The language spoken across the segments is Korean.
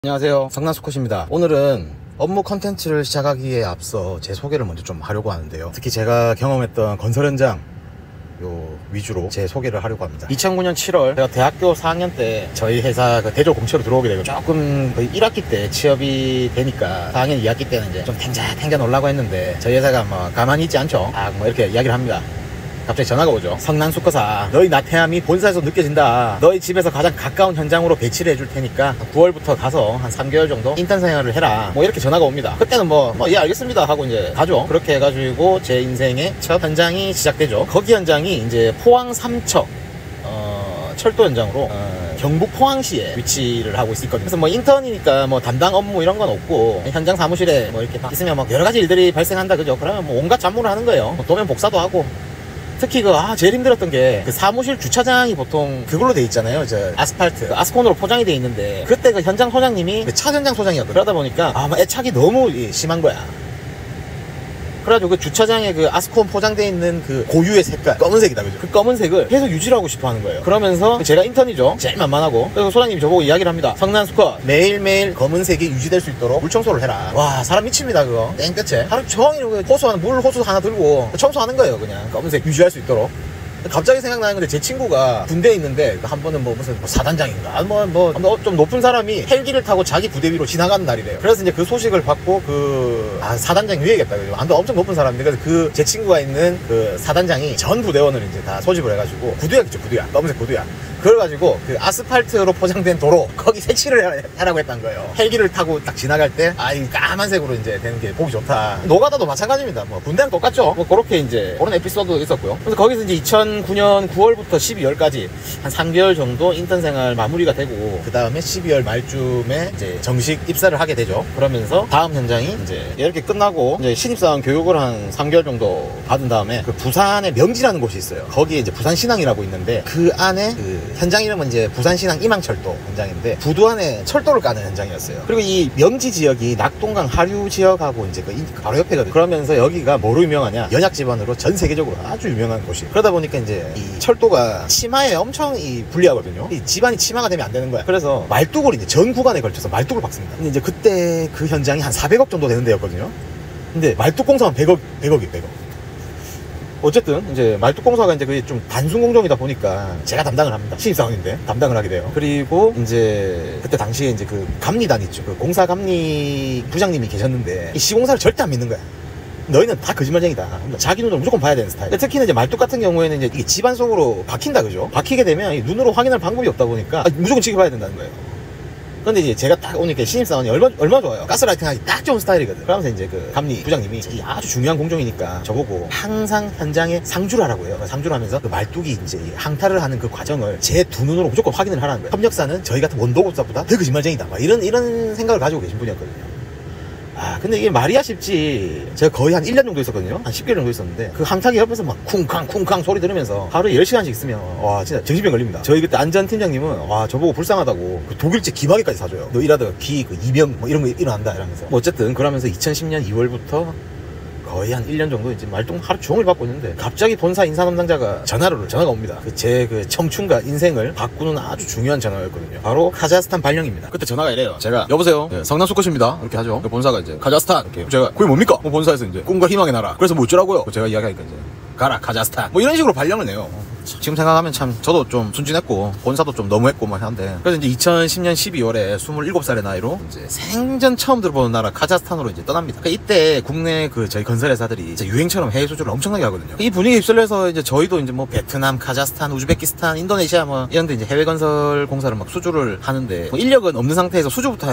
안녕하세요, 성난수컷입니다. 오늘은 업무 컨텐츠를 시작하기에 앞서 제 소개를 먼저 좀 하려고 하는데요, 특히 제가 경험했던 건설 현장 위주로 제 소개를 하려고 합니다. 2009년 7월 제가 대학교 4학년 때 저희 회사 그 대졸 공채로 들어오게 되고, 조금 거의 1학기 때 취업이 되니까 4학년 2학기 때는 이제 좀 탱자 놀라고 했는데, 저희 회사가 뭐 가만히 있지 않죠. 뭐 이렇게 이야기를 합니다. 갑자기 전화가 오죠. 성난수컷아, 너희 나태함이 본사에서 느껴진다. 너희 집에서 가장 가까운 현장으로 배치를 해줄 테니까 9월부터 가서 한 3개월 정도 인턴 생활을 해라, 뭐 이렇게 전화가 옵니다. 그때는 예 알겠습니다 하고 이제 가죠. 그렇게 해가지고 제 인생의 첫 현장이 시작되죠. 거기 현장이 이제 포항 삼척 철도 현장으로 경북 포항시에 위치를 하고 있거든요. 그래서 뭐 인턴이니까 뭐 담당 업무 이런 건 없고, 현장 사무실에 뭐 이렇게 딱 있으면 뭐 여러 가지 일들이 발생한다, 그죠? 그러면 뭐 온갖 잡무를 하는 거예요. 뭐 도면 복사도 하고. 특히 제일 힘들었던 게 그 사무실 주차장이 보통 그걸로 돼 있잖아요. 아스팔트, 아스콘으로 포장이 돼 있는데, 그때 그 현장 소장님이 그 차 현장 소장이었거든요. 그러다 보니까 뭐 애착이 너무 심한 거야. 그래가지고 그 주차장에 그 아스콘 포장되어 있는 그 고유의 색깔, 검은색이다, 그죠? 그 검은색을 계속 유지를 하고 싶어 하는 거예요. 그러면서 제가 인턴이죠. 제일 만만하고. 그래서 소장님이 저보고 이야기를 합니다. 성난수컷, 매일매일 검은색이 유지될 수 있도록 물 청소를 해라. 와, 사람 미칩니다, 그거. 땡볕에 하루 종일 물 호수 하나 들고 청소하는 거예요. 그냥 검은색 유지할 수 있도록. 갑자기 생각나는 건데, 제 친구가 군대에 있는데 한 번은 무슨 사단장인가 좀 높은 사람이 헬기를 타고 자기 부대 위로 지나가는 날이래요. 그래서 이제 그 소식을 받고 사단장이 위해야겠다, 그죠? 엄청 높은 사람인데, 그래서 제 친구가 있는 그 사단장이 전 부대원을 이제 다 소집을 해가지고, 구두약이죠, 구두약, 검은색 구두약. 그래가지고 그 아스팔트로 포장된 도로 거기 색칠을 하라고 했던 거예요. 헬기를 타고 딱 지나갈 때 이 까만색으로 이제 되는 게 보기 좋다. 노가다도 마찬가지입니다. 뭐 군대랑 똑같죠. 그렇게 이제 그런 에피소드도 있었고요. 그래서 거기서 이제 2009년 9월부터 12월까지 한 3개월 정도 인턴 생활 마무리가 되고, 그 다음에 12월 말쯤에 이제 정식 입사를 하게 되죠. 그러면서 다음 현장이 이제 이렇게 끝나고 이제 신입사원 교육을 한 3개월 정도 받은 다음에, 그 부산에 명지라는 곳이 있어요. 거기에 이제 부산신항이라고 있는데, 그 안에 현장 이름은 이제 부산신항 임항철도 현장인데, 부두 안에 철도를 까는 현장이었어요. 그리고 이 명지 지역이 낙동강 하류 지역하고 이제 바로 옆에거든요. 그러면서 여기가 뭐로 유명하냐, 연약 지반으로 전 세계적으로 아주 유명한 곳이. 그러다 보니까 이제 이 철도가 치마에 엄청 불리하거든요. 이 집안이 치마가 되면 안 되는 거야. 그래서 말뚝을 이제 전 구간에 걸쳐서 말뚝을 박습니다. 근데 이제 그때 그 현장이 한 400억 정도 되는 데였거든요. 근데 말뚝 공사만 100억이. 어쨌든 이제 말뚝 공사가 이제 그게 좀 단순 공정이다 보니까 제가 담당을 합니다. 신입사원인데 담당을 하게 돼요. 그리고 이제 그때 당시에 이제 그 감리단 있죠. 그 공사 감리 부장님이 계셨는데, 이 시공사를 절대 안 믿는 거야. 너희는 다 거짓말쟁이다. 자기 눈으로 무조건 봐야 되는 스타일. 특히나 이제 말뚝 같은 경우에는 이제 이게 집안 속으로 박힌다, 그죠? 박히게 되면 눈으로 확인할 방법이 없다 보니까 무조건 지켜봐야 된다는 거예요. 근데 이제 제가 딱 오니까 신입사원이 얼마 좋아요. 가스라이팅 하기 딱 좋은 스타일이거든. 그러면서 이제 그 감리 부장님이 아주 중요한 공정이니까 저보고 항상 현장에 상주를 하라고 해요. 상주를 하면서 그 말뚝이 이제 항탈을 하는 그 과정을 제 두 눈으로 무조건 확인을 하라는 거예요. 협력사는 저희 같은 원도급사보다 더 거짓말쟁이다, 이런 생각을 가지고 계신 분이었거든요. 근데 이게 말이야 쉽지. 제가 거의 한 1년 정도 있었거든요. 한 10개월 정도 있었는데, 그 항탁이 옆에서 막 쿵쾅 소리 들으면서 하루에 10시간씩 있으면 와 진짜 정신병 걸립니다. 저희 그때 안전팀장님은 저보고 불쌍하다고 그 독일제 기마개까지 사줘요. 너 일하다가 이명 이런 거 일어난다 이러면서. 어쨌든 그러면서 2010년 2월부터 거의 한 1년 정도 이제 말뚝 하루 종일 받고 있는데, 갑자기 본사 인사 담당자가 전화가 옵니다. 제 청춘과 인생을 바꾸는 아주 중요한 전화였거든요. 바로 카자흐스탄 발령입니다. 그때 전화가 이래요. 제가 여보세요, 네, 성난수컷입니다 이렇게 하죠. 본사가 이제 카자흐스탄 이렇게. 제가 그게 뭡니까? 본사에서 이제 꿈과 희망의 나라, 그래서 뭐 어쩌라고요? 제가 이야기하니까 이제 가라 카자흐스탄, 뭐 이런 식으로 발령을 내요. 지금 생각하면 참 저도 좀 순진했고 본사도 좀 너무했고 뭐 한데, 그래서 이제 2010년 12월에 27살의 나이로 이제 생전 처음 들어보는 나라 카자흐스탄으로 이제 떠납니다. 그러니까 이때 국내 저희 건설회사들이 이제 유행처럼 해외 수주를 엄청나게 하거든요. 이 분위기에 휩쓸려서 이제 저희도 이제 뭐 베트남, 카자흐스탄, 우즈베키스탄, 인도네시아 뭐 이런 데 이제 해외 건설 공사를 막 수주를 하는데, 인력은 없는 상태에서 수주부터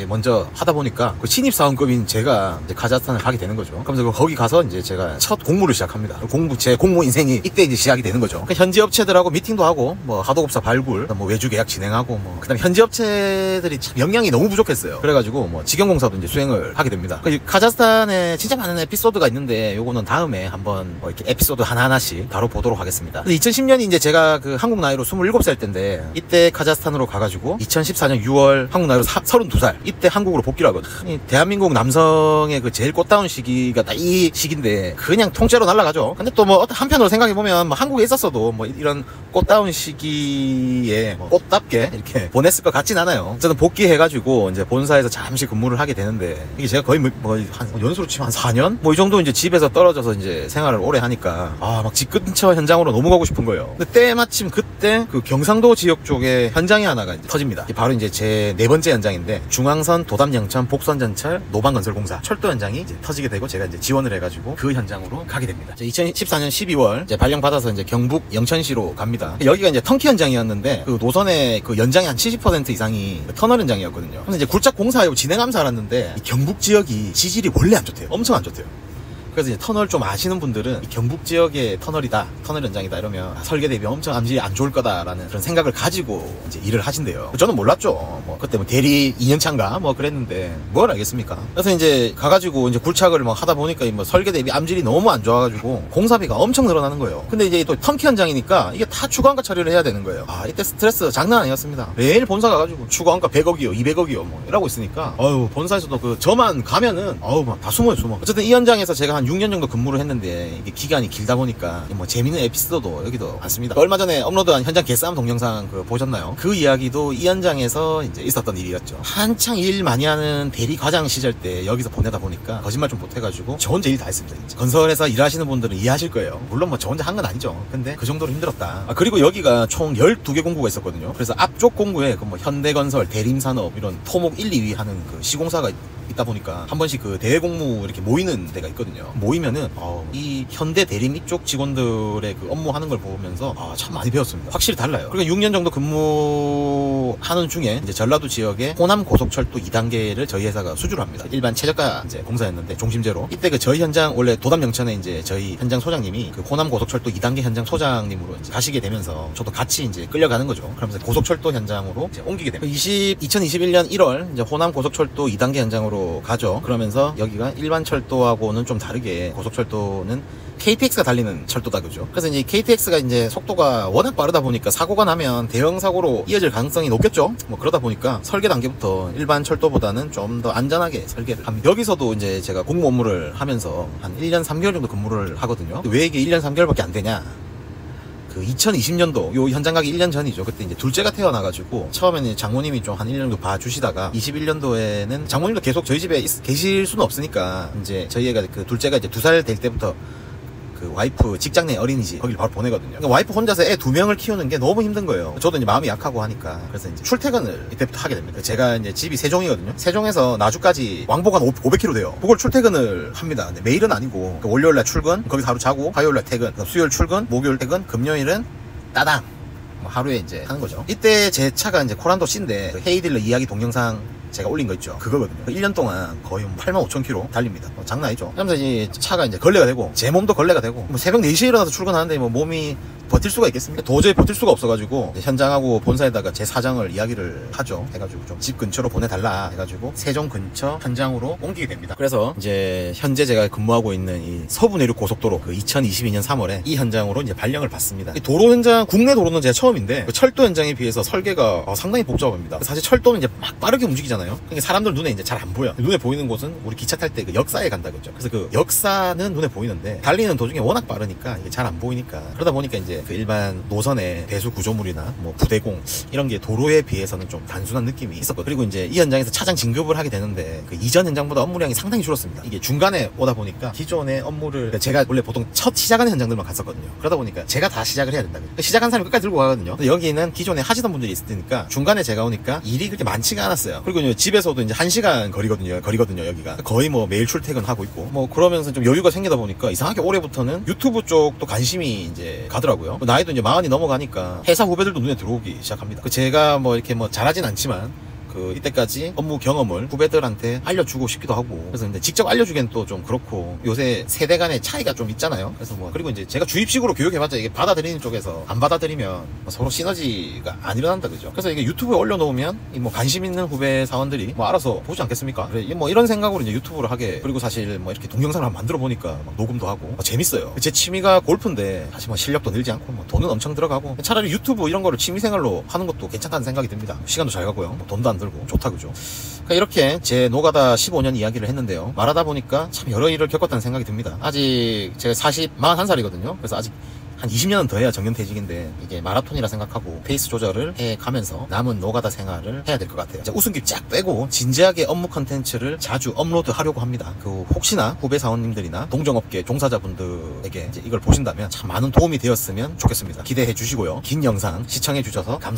먼저 하다 보니까 그 신입사원급인 제가 이제 카자흐스탄을 가게 되는 거죠. 그러면서 거기 가서 이제 제가 첫 공무를 시작합니다. 제 공무 인생이 이때 이제 시작이 되는 거죠. 현지 업체들하고 미팅도 하고, 뭐 하도급사 발굴, 뭐 외주 계약 진행하고, 뭐 그다음에 현지 업체들이 참 역량이 너무 부족했어요. 그래가지고 뭐 직영공사도 이제 수행을 하게 됩니다. 카자흐스탄에 진짜 많은 에피소드가 있는데, 요거는 다음에 한번 뭐 이렇게 에피소드 하나하나씩 다뤄보도록 하겠습니다. 2010년이 이제 제가 한국 나이로 27살 때인데, 이때 카자흐스탄으로 가가지고 2014년 6월 한국 나이로 32살 이때 한국으로 복귀를 하거든요. 대한민국 남성의 제일 꽃다운 시기가 딱 이 시기인데 그냥 통째로 날아가죠. 근데 또 뭐 한편으로 생각해보면 뭐 한국에 있었어 했어도 뭐 이런 꽃다운 시기에 뭐 꽃답게 이렇게 보냈을 것 같진 않아요. 저는 복귀해가지고 이제 본사에서 잠시 근무를 하게 되는데, 이게 제가 거의 뭐 한 연수로 치면 한 4년? 뭐 이 정도 이제 집에서 떨어져서 이제 생활을 오래 하니까 막 집 근처 현장으로 너무 가고 싶은 거예요. 근데 때마침 그때 그 경상도 지역 쪽에 현장이 하나가 이제 터집니다. 바로 이제 제 4번째 현장인데, 중앙선 도담 영천 복선전철 노방건설공사 철도 현장이 이제 터지게 되고, 제가 이제 지원을 해가지고 그 현장으로 가게 됩니다. 2014년 12월 이제 발령 받아서 이제 경북 영천시로 갑니다. 여기가 이제 턴키 현장이었는데, 그 노선의 그 연장의 한 70% 이상이 터널 현장이었거든요. 근데 이제 굴착 공사하고 진행하면서 알았는데, 이 경북 지역이 지질이 원래 안 좋대요. 엄청 안 좋대요. 그래서 이제 터널 좀 아시는 분들은 이 경북 지역의 터널이다, 터널 현장이다 이러면 설계 대비 엄청 암질이 안 좋을 거다라는 그런 생각을 가지고 이제 일을 하신대요. 저는 몰랐죠. 뭐 그때 뭐 대리 2년차인가 뭐 그랬는데 뭘 알겠습니까. 그래서 이제 가가지고 이제 굴착을 뭐 하다 보니까 뭐 설계 대비 암질이 너무 안 좋아가지고 공사비가 엄청 늘어나는 거예요. 근데 이제 또 턴키 현장이니까 이게 다 추가원가 처리를 해야 되는 거예요. 이때 스트레스 장난 아니었습니다. 매일 본사 가가지고 추가원가 100억이요 200억이요 뭐 이러고 있으니까 본사에서도 그 저만 가면은 막 다 숨어요. 어쨌든 이 현장에서 제가 한 6년 정도 근무를 했는데, 이게 기간이 길다 보니까 뭐 재밌는 에피소드도 여기도 많습니다. 얼마 전에 업로드한 현장 개싸움 동영상 보셨나요? 그 이야기도 이 현장에서 이제 있었던 일이었죠. 한창 일 많이 하는 대리 과장 시절 때 여기서 보내다 보니까 거짓말 좀 못해가지고 저 혼자 일 다 했습니다. 진짜. 건설에서 일하시는 분들은 이해하실 거예요. 물론 뭐 저 혼자 한 건 아니죠. 근데 그 정도로 힘들었다. 그리고 여기가 총 12개 공구가 있었거든요. 그래서 앞쪽 공구에 그 뭐 현대건설, 대림산업 이런 토목 1, 2위 하는 그 시공사가 있다 보니까 한 번씩 그 대회 공무 이렇게 모이는 데가 있거든요. 모이면은 이 현대 대림 이쪽 직원들의 그 업무하는 걸 보면서 참 많이 배웠습니다. 확실히 달라요. 그러니까 6년 정도 근무하는 중에 이제 전라도 지역에 호남 고속철도 2단계를 저희 회사가 수주를 합니다. 일반 최저가 이제 공사였는데 종심제로. 이때 그 저희 현장 원래 도담 영천에 이제 저희 현장 소장님이 그 호남 고속철도 2단계 현장 소장님으로 이제 가시게 되면서 저도 같이 이제 끌려가는 거죠. 그러면서 고속철도 현장으로 이제 옮기게 됩니다. 2021년 1월 이제 호남 고속철도 2단계 현장으로 가죠. 그러면서 여기가 일반 철도하고는 좀 다르게 고속철도는 KTX가 달리는 철도다, 그죠? 그래서 이제 KTX가 이제 속도가 워낙 빠르다 보니까 사고가 나면 대형 사고로 이어질 가능성이 높겠죠? 뭐 그러다 보니까 설계 단계부터 일반 철도보다는 좀 더 안전하게 설계를 합니다. 여기서도 이제 제가 공무 업무를 하면서 한 1년 3개월 정도 근무를 하거든요. 왜 이게 1년 3개월밖에 안 되냐? 2020년도 요 현장 가기 1년 전이죠. 그때 이제 둘째가 태어나가지고 처음에는 장모님이 좀 한 1년 정도 봐주시다가 21년도에는 장모님도 계속 저희 집에 계실 수는 없으니까 이제 저희 애가 그 둘째가 이제 2살 될 때부터 그 와이프 직장 내 어린이집 거기를 바로 보내거든요. 그러니까 와이프 혼자서 애 2명을 키우는 게 너무 힘든 거예요. 저도 이제 마음이 약하고 하니까. 그래서 이제 출퇴근을 이때부터 하게 됩니다. 제가 이제 집이 세종이거든요. 세종에서 나주까지 왕복 한 500km 돼요. 그걸 출퇴근을 합니다. 근데 매일은 아니고 그러니까 월요일날 출근, 거기서 하루 자고 화요일날 퇴근, 수요일 출근, 목요일 퇴근, 금요일은 따당 뭐 하루에 이제 하는 거죠. 이때 제 차가 이제 코란도 C인데 그 헤이딜러 이야기 동영상 제가 올린 거 있죠. 그거거든요. 1년 동안 거의 85,000km 달립니다. 장난 아니죠. 그러면서 이제 차가 이제 걸레가 되고 제 몸도 걸레가 되고 뭐 새벽 4시에 일어나서 출근하는데 뭐 몸이 버틸 수가 있겠습니까? 도저히 버틸 수가 없어가지고 현장하고 본사에다가 제 사정을 이야기를 하죠. 해가지고 좀 집 근처로 보내달라 해가지고 세종 근처 현장으로 옮기게 됩니다. 그래서 이제 현재 제가 근무하고 있는 이 서부내륙 고속도로 그 2022년 3월에 이 현장으로 이제 발령을 받습니다. 이 도로 현장, 국내 도로는 제가 처음인데 그 철도 현장에 비해서 설계가 상당히 복잡합니다. 사실 철도는 이제 막 빠르게 움직이잖아요. 그러니까 사람들 눈에 이제 잘 안 보여. 눈에 보이는 곳은 우리 기차 탈 때 그 역사에 간다 그랬죠. 그래서 그 역사는 눈에 보이는데 달리는 도중에 워낙 빠르니까 이게 잘 안 보이니까, 그러다 보니까 이제 그 일반 노선의 배수 구조물이나 뭐 부대공 이런 게 도로에 비해서는 좀 단순한 느낌이 있었거든요. 그리고 이제 이 현장에서 차장 진급을 하게 되는데 그 이전 현장보다 업무량이 상당히 줄었습니다. 이게 중간에 오다 보니까 기존의 업무를, 그러니까 제가 원래 보통 첫 시작하는 현장들만 갔었거든요. 그러다 보니까 제가 다 시작을 해야 된다. 그러니까 시작한 사람이 끝까지 들고 가거든요. 근데 여기는 기존에 하시던 분들이 있으니까 중간에 제가 오니까 일이 그렇게 많지가 않았어요. 그리고 집에서도 이제 1시간 거리거든요 여기가. 거의 뭐 매일 출퇴근하고 있고 뭐 그러면서 좀 여유가 생기다 보니까 이상하게 올해부터는 유튜브 쪽도 관심이 이제 가더라고요. 나이도 이제 40이 넘어가니까 회사 후배들도 눈에 들어오기 시작합니다. 제가 뭐 이렇게 뭐 잘하진 않지만 그 이때까지 업무 경험을 후배들한테 알려주고 싶기도 하고, 그래서 근데 직접 알려주기엔 또 좀 그렇고 요새 세대 간의 차이가 좀 있잖아요. 그래서 뭐 그리고 이제 제가 주입식으로 교육해봤자 이게 받아들이는 쪽에서 안 받아들이면 뭐 서로 시너지가 안 일어난다 그죠. 그래서 이게 유튜브에 올려놓으면 뭐 관심 있는 후배 사원들이 뭐 알아서 보지 않겠습니까? 그래 뭐 이런 생각으로 이제 유튜브를 하게. 그리고 사실 뭐 이렇게 동영상을 한번 만들어 보니까 막 녹음도 하고 재밌어요. 제 취미가 골프인데 사실 뭐 실력도 늘지 않고 뭐 돈은 엄청 들어가고, 차라리 유튜브 이런 거를 취미생활로 하는 것도 괜찮다는 생각이 듭니다. 시간도 잘 가고요. 뭐 돈도 안 들고 좋다 그죠. 그러니까 이렇게 제 노가다 15년 이야기를 했는데요. 말하다 보니까 참 여러 일을 겪었다는 생각이 듭니다. 아직 제가 41살이거든요. 그래서 아직 한 20년은 더 해야 정년퇴직인데 이게 마라톤이라 생각하고 페이스 조절을 해가면서 남은 노가다 생활을 해야 될 것 같아요. 웃음기 쫙 빼고 진지하게 업무 컨텐츠를 자주 업로드 하려고 합니다. 혹시나 후배 사원님들이나 동종업계 종사자분들에게 이제 이걸 보신다면 참 많은 도움이 되었으면 좋겠습니다. 기대해 주시고요. 긴 영상 시청해 주셔서 감사합니다.